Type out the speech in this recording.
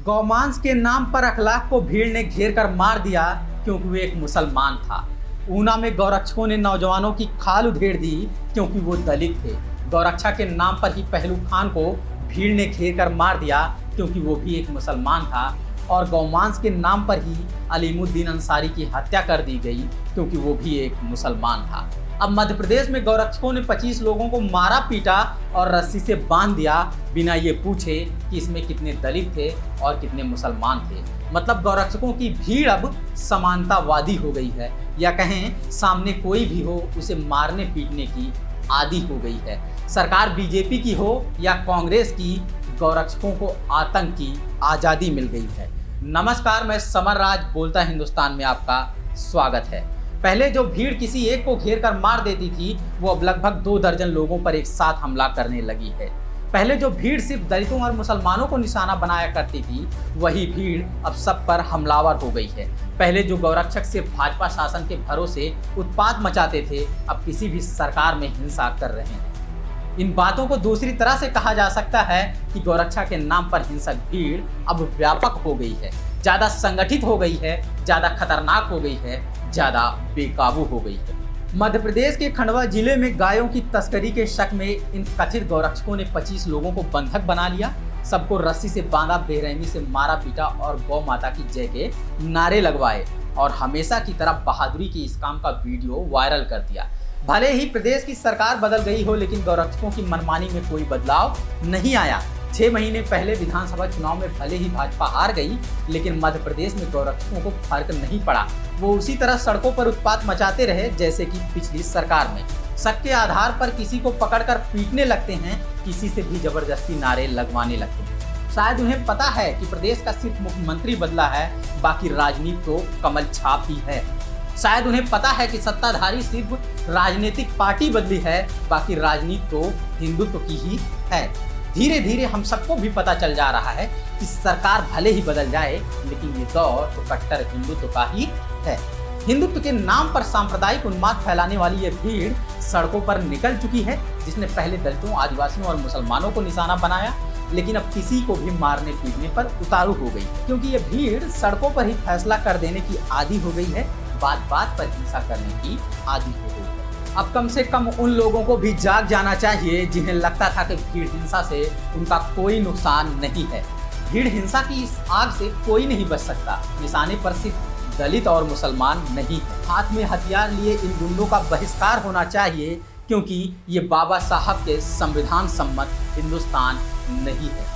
गौमांस के नाम पर अखलाक को भीड़ ने घेर कर मार दिया क्योंकि वो एक मुसलमान था। ऊना में गौरक्षकों ने नौजवानों की खाल उधेड़ दी क्योंकि वो दलित थे। गौरक्षा के नाम पर ही पहलू खान को भीड़ ने घेर कर मार दिया क्योंकि वो भी एक मुसलमान था। और गौमांस के नाम पर ही अलीमुद्दीन अंसारी की हत्या कर दी गई क्योंकि वो भी एक मुसलमान था। अब मध्य प्रदेश में गौरक्षकों ने 25 लोगों को मारा पीटा और रस्सी से बांध दिया बिना ये पूछे कि इसमें कितने दलित थे और कितने मुसलमान थे। मतलब गौरक्षकों की भीड़ अब समानतावादी हो गई है, या कहें सामने कोई भी हो उसे मारने पीटने की आदी हो गई है। सरकार बीजेपी की हो या कांग्रेस की, गौरक्षकों को आतंक की आज़ादी मिल गई है। नमस्कार, मैं समर राज बोलता हिंदुस्तान में आपका स्वागत है। पहले जो भीड़ किसी एक को घेर कर मार देती थी, वो अब लगभग 2 दर्जन लोगों पर एक साथ हमला करने लगी है। पहले जो भीड़ सिर्फ दलितों और मुसलमानों को निशाना बनाया करती थी, वही भीड़ अब सब पर हमलावर हो गई है। पहले जो गौरक्षक सिर्फ भाजपा शासन के भरोसे उत्पात मचाते थे, अब किसी भी सरकार में हिंसा कर रहे हैं। इन बातों को दूसरी तरह से कहा जा सकता है कि गौरक्षा के नाम पर हिंसक भीड़ अब व्यापक हो गई है, ज़्यादा संगठित हो गई है, ज़्यादा खतरनाक हो गई है, ज़्यादा बेकाबू हो गई है। मध्य प्रदेश के खंडवा जिले में गायों की तस्करी के शक में इन कथित गौरक्षकों ने 25 लोगों को बंधक बना लिया, सबको रस्सी से बांधा, बेरहमी से मारा पीटा और गौ माता की जय के नारे लगवाए और हमेशा की तरह बहादुरी की इस काम का वीडियो वायरल कर दिया। भले ही प्रदेश की सरकार बदल गई हो, लेकिन गौरक्षकों की मनमानी में कोई बदलाव नहीं आया। 6 महीने पहले विधानसभा चुनाव में भले ही भाजपा हार गई, लेकिन मध्य प्रदेश में गौरक्षकों को फर्क नहीं पड़ा। वो उसी तरह सड़कों पर उत्पात मचाते रहे जैसे कि पिछली सरकार में। शक के आधार पर किसी को पकड़कर पीटने लगते हैं, किसी से भी जबरदस्ती नारे लगवाने लगते हैं। शायद उन्हें पता है कि प्रदेश का सिर्फ मुख्यमंत्री बदला है, बाकी राजनीति तो कमल छाप ही है। शायद उन्हें पता है कि सत्ताधारी सिर्फ राजनीतिक पार्टी बदली है, बाकी राजनीति तो हिंदुत्व की ही है। धीरे धीरे हम सबको भी पता चल जा रहा है कि सरकार भले ही बदल जाए, लेकिन ये दौर तो कट्टर हिंदुत्व का ही है। हिंदुत्व के नाम पर सांप्रदायिक उन्माद फैलाने वाली ये भीड़ सड़कों पर निकल चुकी है, जिसने पहले दलितों, आदिवासियों और मुसलमानों को निशाना बनाया, लेकिन अब किसी को भी मारने पीटने पर उतारू हो गई, क्योंकि ये भीड़ सड़कों पर ही फैसला कर देने की आदी हो गई है, बात बात पर हिंसा करने की आदी हो गई है। अब कम से कम उन लोगों को भी जाग जाना चाहिए जिन्हें लगता था कि भीड़ हिंसा से उनका कोई नुकसान नहीं है। भीड़ हिंसा की इस आग से कोई नहीं बच सकता। निशाने पर सिर्फ दलित और मुसलमान नहीं है। हाथ में हथियार लिए इन गुंडों का बहिष्कार होना चाहिए, क्योंकि ये बाबा साहब के संविधान सम्मत हिंदुस्तान नहीं है।